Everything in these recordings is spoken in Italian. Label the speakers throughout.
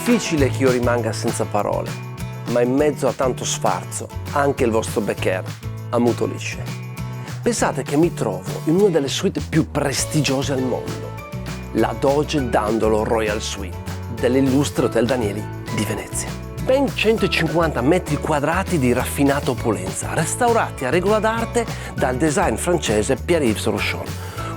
Speaker 1: Difficile che io rimanga senza parole, ma in mezzo a tanto sfarzo anche il vostro Becker ammutolisce. Pensate che mi trovo in una delle suite più prestigiose al mondo, la Doge Dandolo Royal Suite dell'illustre Hotel Danieli di Venezia. Ben 150 metri quadrati di raffinata opulenza, restaurati a regola d'arte dal design francese Pierre-Yves Rochon.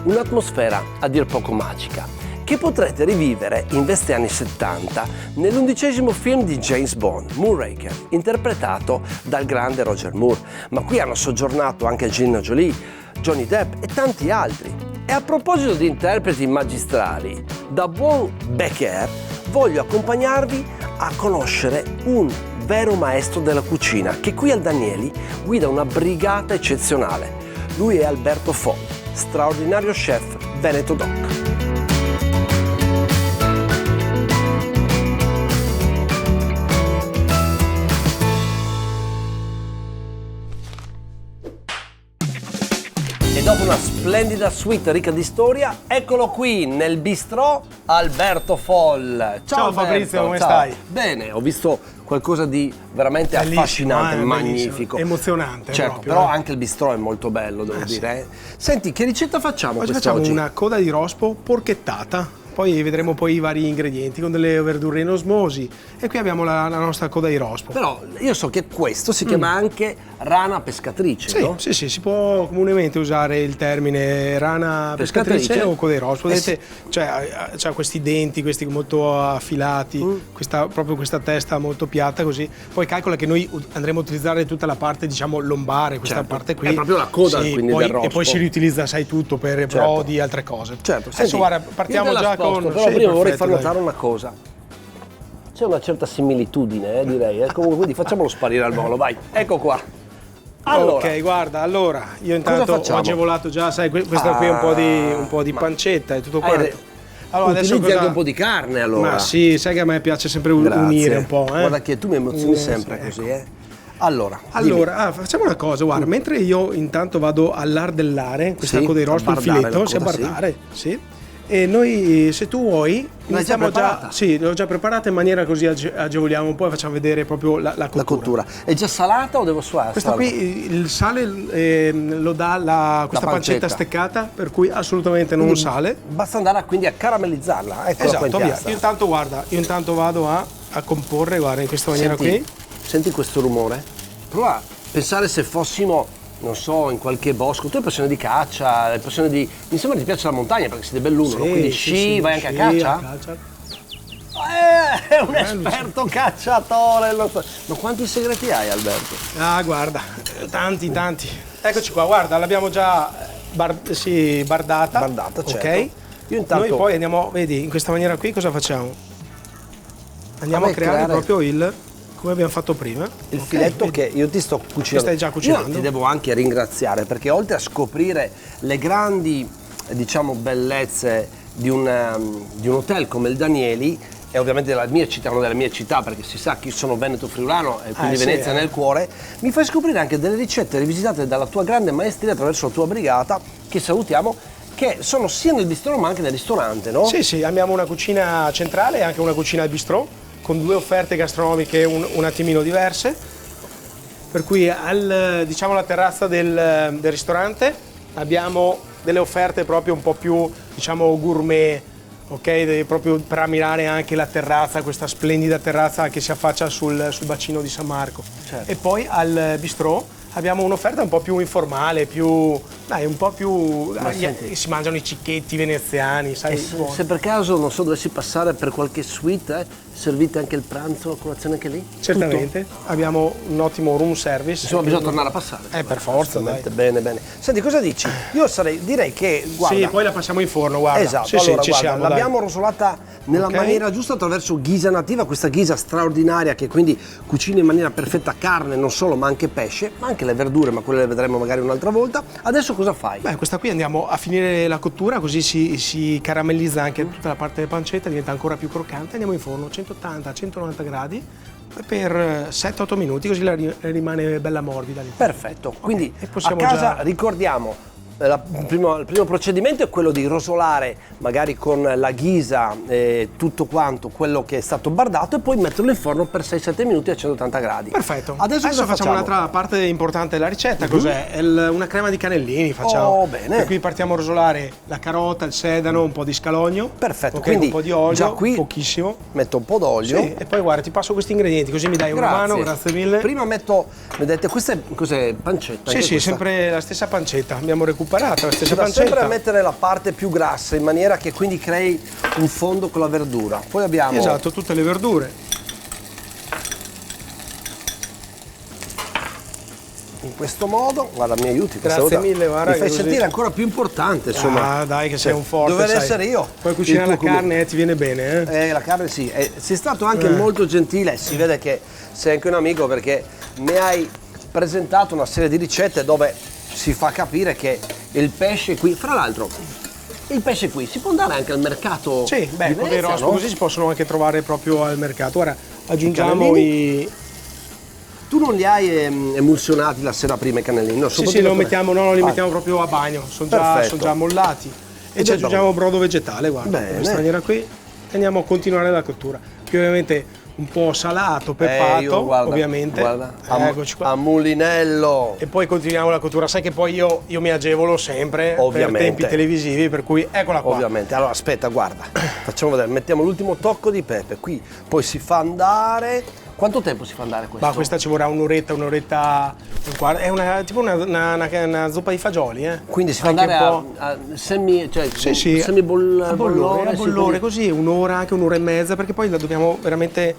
Speaker 1: Un'atmosfera a dir poco magica, che potrete rivivere in veste anni 70 nell'11° film di James Bond, Moonraker, interpretato dal grande Roger Moore. Ma qui hanno soggiornato anche Angelina Jolie, Johnny Depp e tanti altri. E a proposito di interpreti magistrali, da buon Becker voglio accompagnarvi a conoscere un vero maestro della cucina che qui al Danieli guida una brigata eccezionale. Lui è Alberto Foll, straordinario chef Veneto Doc. Dopo una splendida suite ricca di storia, eccolo qui nel bistrò Alberto Foll.
Speaker 2: Ciao
Speaker 1: Alberto,
Speaker 2: Fabrizio, come
Speaker 1: ciao.
Speaker 2: stai?
Speaker 1: Bene, ho visto qualcosa di veramente
Speaker 2: Bellissimo,
Speaker 1: affascinante, magnifico.
Speaker 2: bellissimo. Emozionante.
Speaker 1: Certo,
Speaker 2: proprio,
Speaker 1: però anche il bistrò è molto bello, devo
Speaker 2: sì.
Speaker 1: dire. Senti, che ricetta facciamo
Speaker 2: Oggi
Speaker 1: quest'oggi?
Speaker 2: facciamo una coda di rospo porchettata. Poi vedremo poi i vari ingredienti con delle verdure in osmosi. E qui abbiamo la nostra coda di rospo.
Speaker 1: Però io so che questo si chiama anche rana pescatrice,
Speaker 2: Sì,
Speaker 1: no?
Speaker 2: sì, si può comunemente usare il termine rana pescatrice o coda di rospo. Vedete, c'ha questi denti, questi molto affilati, proprio questa testa molto piatta così. Poi calcola che noi andremo a utilizzare tutta la parte, diciamo, lombare, questa parte qui.
Speaker 1: È proprio la coda, quindi, del rospo.
Speaker 2: E poi si riutilizza, sai, tutto per brodi e altre cose.
Speaker 1: Certo,
Speaker 2: Adesso
Speaker 1: senti,
Speaker 2: guarda, partiamo già con...
Speaker 1: Però
Speaker 2: sì,
Speaker 1: prima vorrei
Speaker 2: perfetto,
Speaker 1: far
Speaker 2: dai.
Speaker 1: notare una cosa. C'è una certa similitudine, direi. Comunque, quindi facciamolo sparire al volo, vai. Ecco qua. Allora,
Speaker 2: ok, guarda, allora io intanto ho agevolato già, sai, questa qui è un po' di pancetta e tutto quanto.
Speaker 1: Allora, adesso anche un po' di carne, allora.
Speaker 2: Ma sì, sai che a me piace sempre unire un po',
Speaker 1: Guarda che tu mi emozioni sempre così, Allora,
Speaker 2: facciamo una cosa, guarda, mentre io intanto vado a lardellare questa coda di rospo, il filetto, a bardare, sì. E noi, se tu vuoi, iniziamo già. Sì, l'ho già preparata in maniera così agevoliamo un po' e facciamo vedere proprio la cottura.
Speaker 1: La cottura. È già salata o devo suare?
Speaker 2: Questa qui il sale lo dà questa pancetta steccata, per cui assolutamente non sale.
Speaker 1: Basta andare quindi a caramellizzarla. Eccola,
Speaker 2: esatto, via. Io intanto vado a comporre, guarda, in questa maniera qui.
Speaker 1: Senti questo rumore? Prova a pensare se fossimo, non so, in qualche bosco. Tu hai passione di caccia, hai passione di... Mi sembra che ti piace la montagna perché siete belluno, no? Quindi sci, vai anche a caccia? È un esperto cacciatore. Ma quanti segreti hai, Alberto?
Speaker 2: Ah, guarda, tanti. Eccoci qua, guarda, l'abbiamo già bardata.
Speaker 1: Bardata, certo.
Speaker 2: Ok?
Speaker 1: Io intanto...
Speaker 2: Noi poi andiamo, vedi, in questa maniera qui cosa facciamo? Andiamo a creare proprio come abbiamo fatto prima,
Speaker 1: il filetto, vedi? Che io ti sto cucinando.
Speaker 2: Che stai già cucinando.
Speaker 1: Io ti devo anche ringraziare perché oltre a scoprire le grandi, diciamo, bellezze di un hotel come il Danieli, e ovviamente della mia città, una delle mie città, perché si sa che io sono veneto friulano e quindi Venezia nel cuore, mi fai scoprire anche delle ricette rivisitate dalla tua grande maestria attraverso la tua brigata, che salutiamo, che sono sia nel bistrò ma anche nel ristorante, no?
Speaker 2: Sì, abbiamo una cucina centrale e anche una cucina al bistrò, con due offerte gastronomiche un attimino diverse, per cui diciamo alla terrazza del ristorante abbiamo delle offerte proprio un po' più, diciamo, gourmet, ok? Proprio per ammirare anche la terrazza, questa splendida terrazza che si affaccia sul bacino di San Marco.
Speaker 1: Certo.
Speaker 2: E poi al bistrò abbiamo un'offerta un po' più informale, si mangiano i cicchetti veneziani, sai?
Speaker 1: Se per caso, non so, dovessi passare per qualche suite, Servite anche il pranzo, la colazione anche lì?
Speaker 2: Certamente, abbiamo un ottimo room service.
Speaker 1: Insomma, bisogna tornare a passare.
Speaker 2: Per forza, dai.
Speaker 1: Bene, bene. Senti, cosa dici? Io direi che, guarda...
Speaker 2: Sì, poi la passiamo in forno, guarda.
Speaker 1: Esatto,
Speaker 2: Sì,
Speaker 1: allora,
Speaker 2: ci
Speaker 1: guarda,
Speaker 2: siamo,
Speaker 1: l'abbiamo rosolata nella maniera giusta attraverso ghisa nativa, questa ghisa straordinaria che quindi cucina in maniera perfetta carne, non solo, ma anche pesce, ma anche le verdure, ma quelle le vedremo magari un'altra volta. Adesso cosa fai?
Speaker 2: Beh, questa qui andiamo a finire la cottura, così si caramellizza anche tutta la parte della pancetta, diventa ancora più croccante. Andiamo in forno 180-190 gradi per 7-8 minuti, così rimane bella morbida.
Speaker 1: Perfetto, quindi a
Speaker 2: possiamo
Speaker 1: casa ricordiamo, il primo procedimento è quello di rosolare magari con la ghisa tutto quanto quello che è stato bardato e poi metterlo in forno per 6-7 minuti a 180 gradi.
Speaker 2: Perfetto.
Speaker 1: Adesso
Speaker 2: facciamo un'altra parte importante della ricetta. Cos'è? Una crema di cannellini facciamo.
Speaker 1: Oh, bene.
Speaker 2: Per cui partiamo a rosolare la carota, il sedano, un po' di scalogno.
Speaker 1: Perfetto,
Speaker 2: quindi un po' di olio,
Speaker 1: già qui
Speaker 2: pochissimo.
Speaker 1: Metto un po' d'olio.
Speaker 2: Sì, e poi guarda, ti passo questi ingredienti così mi dai una mano, grazie mille.
Speaker 1: Prima metto, vedete, questa è cos'è? Pancetta?
Speaker 2: Sì,
Speaker 1: questa?
Speaker 2: sempre la stessa pancetta. Abbiamo recuperato la stessa pancetta.
Speaker 1: Sempre a mettere la parte più grassa in maniera che quindi crei un fondo con la verdura. Poi abbiamo...
Speaker 2: Esatto, tutte le verdure.
Speaker 1: In questo modo, guarda, mi aiuti.
Speaker 2: Grazie mille, guarda.
Speaker 1: Mi fai sentire ancora più importante, insomma.
Speaker 2: Ah, dai, che sei un forte.
Speaker 1: Dovrei essere io.
Speaker 2: Poi cucinare la carne ti viene bene, eh?
Speaker 1: La carne sì. Sei stato anche molto gentile, si vede che sei anche un amico perché mi hai presentato una serie di ricette dove si fa capire che il pesce qui, fra l'altro, il pesce qui si può andare anche al mercato.
Speaker 2: Sì, beh, con dei rospo così si possono anche trovare proprio al mercato. Ora aggiungiamo
Speaker 1: Tu non li hai emulsionati la sera prima i cannellini? No,
Speaker 2: sì, li mettiamo proprio a bagno, sono già mollati. E ci aggiungiamo brodo vegetale, guarda, in questa maniera qui. E andiamo a continuare la cottura. Qui ovviamente un po' salato, peppato, ovviamente.
Speaker 1: Guarda,
Speaker 2: eccoci qua.
Speaker 1: A mulinello.
Speaker 2: E poi continuiamo la cottura. Sai che poi io mi agevolo sempre per tempi televisivi, per cui eccola qua.
Speaker 1: Ovviamente. Allora aspetta, guarda, facciamo vedere, mettiamo l'ultimo tocco di pepe. Qui poi si fa andare. Quanto tempo si fa andare questo?
Speaker 2: Ma questa ci vorrà un'oretta e un quarto. È tipo una zuppa di fagioli, eh?
Speaker 1: Quindi si fa andare a semi, cioè semi
Speaker 2: bollore, così un'ora, anche un'ora e mezza, perché poi la dobbiamo veramente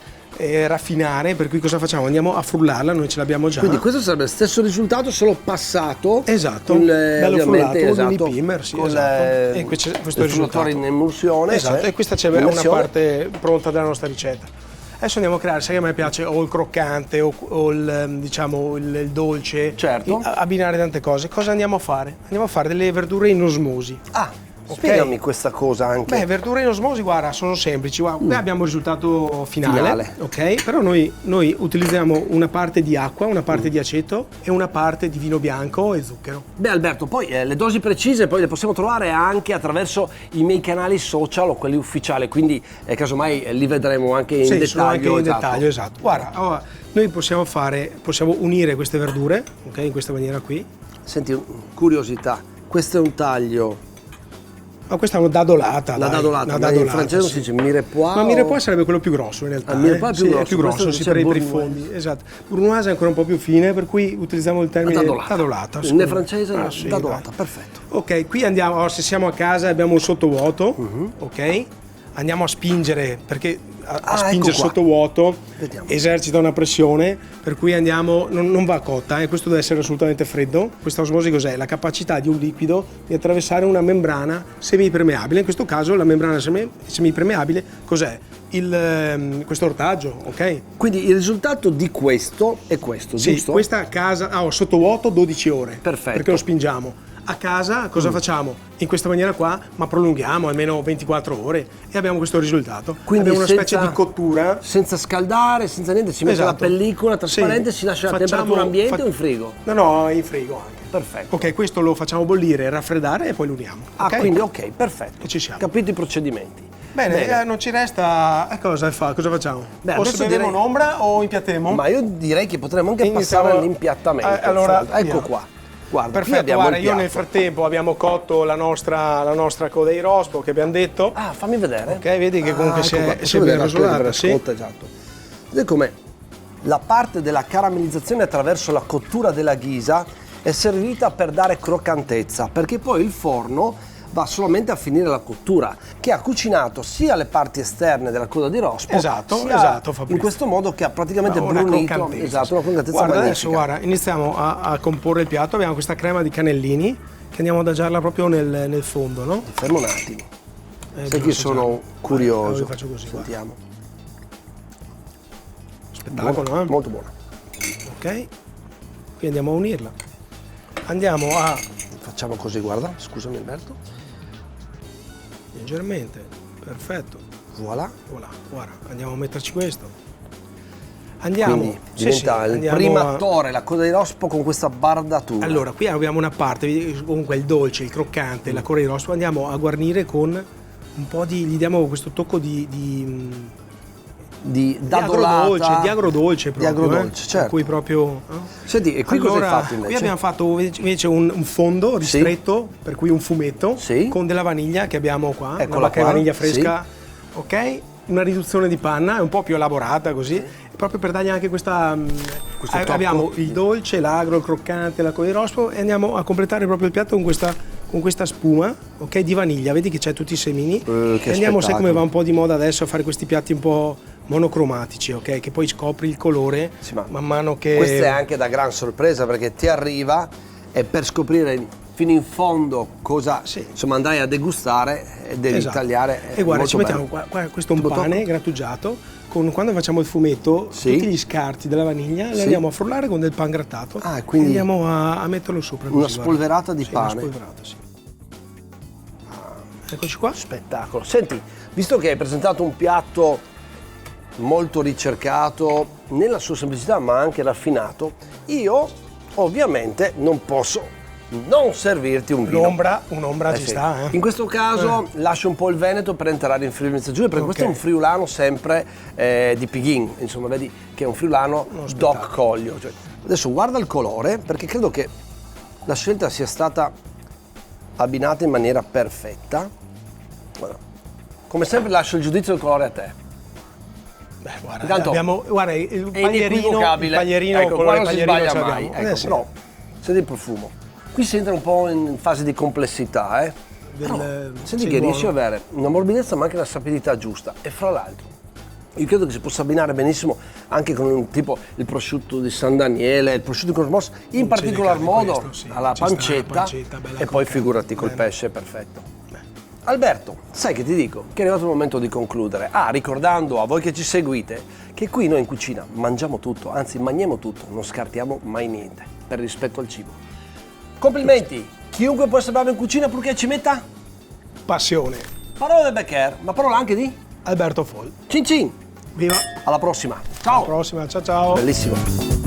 Speaker 2: raffinare, per cui cosa facciamo? Andiamo a frullarla, noi ce l'abbiamo già.
Speaker 1: Quindi questo sarebbe lo stesso risultato, solo passato.
Speaker 2: Esatto, bello frullato,
Speaker 1: esatto,
Speaker 2: con i pimer, sì, esatto. E questo è il risultato.
Speaker 1: In emulsione.
Speaker 2: Esatto, e questa c'è una parte pronta della nostra ricetta. Adesso andiamo a creare, sai che a me piace o il croccante o il dolce,
Speaker 1: certo,
Speaker 2: abbinare tante cose. Cosa andiamo a fare? Andiamo a fare delle verdure in osmosi.
Speaker 1: Spiegami questa cosa anche.
Speaker 2: Beh, verdure in osmosi, guarda, sono semplici. Guarda, qui abbiamo il risultato finale. Ok? Però noi utilizziamo una parte di acqua, una parte di aceto e una parte di vino bianco e zucchero.
Speaker 1: Beh, Alberto, poi le dosi precise poi le possiamo trovare anche attraverso i miei canali social o quelli ufficiali, quindi casomai li vedremo anche in dettaglio.
Speaker 2: Sono anche in dettaglio, esatto. Guarda, noi possiamo unire queste verdure, ok, in questa maniera qui.
Speaker 1: Senti, curiosità, questo è un taglio.
Speaker 2: Ma questa è una dadolata.
Speaker 1: Una dadolata. In francese si dice mirepoix.
Speaker 2: Ma mirepoix sarebbe quello più grosso in realtà.
Speaker 1: Mirepoix è più grosso,
Speaker 2: si per i fondi. Esatto. Bournoise è ancora un po' più fine, per cui utilizziamo il termine dadolata.
Speaker 1: In francese dadolata, perfetto.
Speaker 2: Ok, qui andiamo, se siamo a casa e abbiamo un sottovuoto, ok? Andiamo a spingere, perché a spingere
Speaker 1: ecco
Speaker 2: sottovuoto esercita una pressione, per cui andiamo, non va cotta, questo deve essere assolutamente freddo. Questa osmosi cos'è? La capacità di un liquido di attraversare una membrana semipermeabile. In questo caso la membrana semipermeabile cos'è? Questo ortaggio, ok?
Speaker 1: Quindi il risultato di questo è questo, giusto?
Speaker 2: Questa a casa sottovuoto 12 ore.
Speaker 1: Perfetto.
Speaker 2: Perché lo spingiamo. A casa cosa facciamo? In questa maniera qua, ma prolunghiamo almeno 24 ore e abbiamo questo risultato.
Speaker 1: Quindi
Speaker 2: abbiamo una specie di cottura.
Speaker 1: Senza scaldare, senza niente, si mette la pellicola trasparente, si lascia a temperatura ambiente o in frigo?
Speaker 2: No, in frigo anche.
Speaker 1: Perfetto.
Speaker 2: Ok, questo lo facciamo bollire, raffreddare e poi lo uniamo.
Speaker 1: Quindi ok, perfetto.
Speaker 2: E ci siamo.
Speaker 1: Capito i procedimenti.
Speaker 2: Bene. Non ci resta. Cosa facciamo? O serviamo un'ombra o impiattiamo?
Speaker 1: Ma io direi che potremmo anche passare all'impiattamento.
Speaker 2: Allora,
Speaker 1: ecco qua. Guarda,
Speaker 2: perfetto, guarda, io nel frattempo abbiamo cotto la nostra coda di rospo che abbiamo detto.
Speaker 1: Fammi vedere.
Speaker 2: Ok, vedi che comunque si è ben rosolata.
Speaker 1: Esatto. Vedi come la parte della caramellizzazione attraverso la cottura della ghisa è servita per dare croccantezza, perché poi il forno va solamente a finire la cottura, che ha cucinato sia le parti esterne della coda di rospo,
Speaker 2: Esatto,
Speaker 1: sia
Speaker 2: Fabrizio.
Speaker 1: in questo modo che ha praticamente
Speaker 2: Una
Speaker 1: brunito.
Speaker 2: croccantezza.
Speaker 1: Esatto, una croccantezza
Speaker 2: Guarda,
Speaker 1: magnifica.
Speaker 2: adesso guarda, iniziamo a comporre il piatto. Abbiamo questa crema di cannellini che andiamo ad adagiarla proprio nel fondo, no?
Speaker 1: Fermo un attimo. Sai
Speaker 2: devo
Speaker 1: che sono
Speaker 2: assaggiare.
Speaker 1: curioso.
Speaker 2: Allora, io faccio così, guarda.
Speaker 1: Sentiamo.
Speaker 2: Spettacolo,
Speaker 1: Molto buona.
Speaker 2: Ok? Qui andiamo a unirla. Andiamo a
Speaker 1: Facciamo così, guarda. Scusami Alberto.
Speaker 2: leggermente, perfetto.
Speaker 1: Voilà.
Speaker 2: Voilà, guarda, andiamo a metterci questo. Andiamo.
Speaker 1: Quindi diventa il
Speaker 2: andiamo
Speaker 1: primo
Speaker 2: a-
Speaker 1: attore, la coda di rospo con questa bardatura.
Speaker 2: Allora, qui abbiamo una parte, comunque il dolce, il croccante, la coda di rospo, andiamo a guarnire con un po' di, gli diamo questo tocco
Speaker 1: di dadolata.
Speaker 2: agrodolce, di agrodolce proprio.
Speaker 1: Di agrodolce, certo.
Speaker 2: Per cui proprio... no?
Speaker 1: Senti, e qui cosa hai fatto invece?
Speaker 2: Qui abbiamo fatto invece un fondo ristretto, per cui un fumetto,
Speaker 1: Sì.
Speaker 2: con della vaniglia che abbiamo qua,
Speaker 1: Eccola
Speaker 2: una bacca di
Speaker 1: qua,
Speaker 2: vaniglia fresca, ok? Una riduzione di panna, è un po' più elaborata così, proprio per dargli anche questa...
Speaker 1: tocco.
Speaker 2: abbiamo il dolce, l'agro, il croccante, la coda di rospo e andiamo a completare proprio il piatto con questa spuma, ok, di vaniglia. Vedi che c'è tutti i semini.
Speaker 1: Che
Speaker 2: E andiamo, sai come
Speaker 1: spettacolo.
Speaker 2: va un po' di moda adesso a fare questi piatti un po' monocromatici, ok? Che poi scopri il colore
Speaker 1: Sì, ma
Speaker 2: man mano che...
Speaker 1: Questa è anche da gran sorpresa perché ti arriva e per scoprire fino in fondo cosa insomma andrai a degustare e devi
Speaker 2: Esatto.
Speaker 1: tagliare.
Speaker 2: E guarda,
Speaker 1: molto
Speaker 2: ci mettiamo
Speaker 1: bello.
Speaker 2: qua, questo è un
Speaker 1: Tipo
Speaker 2: pane
Speaker 1: tocco?
Speaker 2: grattugiato, quando facciamo il fumetto,
Speaker 1: Sì.
Speaker 2: tutti gli scarti della vaniglia li
Speaker 1: Sì.
Speaker 2: andiamo a frullare con del pan grattato
Speaker 1: Ah, quindi
Speaker 2: e andiamo a metterlo sopra.
Speaker 1: una
Speaker 2: così, guarda.
Speaker 1: spolverata di
Speaker 2: Sì,
Speaker 1: pane.
Speaker 2: Una spolverata, sì. Eccoci qua.
Speaker 1: Spettacolo. Senti, visto che hai presentato un piatto molto ricercato nella sua semplicità ma anche raffinato, io ovviamente non posso non servirti un vino.
Speaker 2: Un'ombra ci
Speaker 1: sì.
Speaker 2: sta, eh.
Speaker 1: In questo caso lascio un po' il Veneto per entrare in Friuli Venezia Giulia, perché questo è un friulano sempre di Pighin, insomma vedi che è un friulano Doc Coglio. Cioè, adesso guarda il colore, perché credo che la scelta sia stata abbinata in maniera perfetta. Guarda. Come sempre lascio il giudizio del colore a te.
Speaker 2: Beh, guarda,
Speaker 1: Intanto
Speaker 2: guarda, il
Speaker 1: è
Speaker 2: paglierino,
Speaker 1: inequivocabile. Ecco, qua non si sbaglia mai.
Speaker 2: abbiamo.
Speaker 1: Ecco,
Speaker 2: Sì.
Speaker 1: però, senti il profumo. Qui si entra un po' in fase di complessità, Però, senti
Speaker 2: sì,
Speaker 1: che
Speaker 2: buono.
Speaker 1: riesci ad avere una morbidezza ma anche una sapidità giusta. E fra l'altro, io credo che si possa abbinare benissimo anche con un tipo il prosciutto di San Daniele, il prosciutto con smorza, in
Speaker 2: Un
Speaker 1: particolar
Speaker 2: di
Speaker 1: modo
Speaker 2: questo, sì.
Speaker 1: alla
Speaker 2: Ci sta la
Speaker 1: pancetta,
Speaker 2: pancetta, bella
Speaker 1: e poi
Speaker 2: croccante.
Speaker 1: figurati col
Speaker 2: Bene.
Speaker 1: pesce, perfetto. Alberto, sai che ti dico? Che è arrivato il momento di concludere. Ricordando a voi che ci seguite che qui noi in cucina mangiamo tutto, anzi mangiamo tutto, non scartiamo mai niente, per rispetto al cibo. Complimenti! Chiunque può essere bravo in cucina purché ci metta
Speaker 2: Passione.
Speaker 1: parole del Becker, ma parola anche di
Speaker 2: Alberto Foll.
Speaker 1: cin cin.
Speaker 2: Viva!
Speaker 1: Alla prossima.
Speaker 2: Alla
Speaker 1: Ciao!
Speaker 2: prossima, ciao ciao!
Speaker 1: Bellissimo.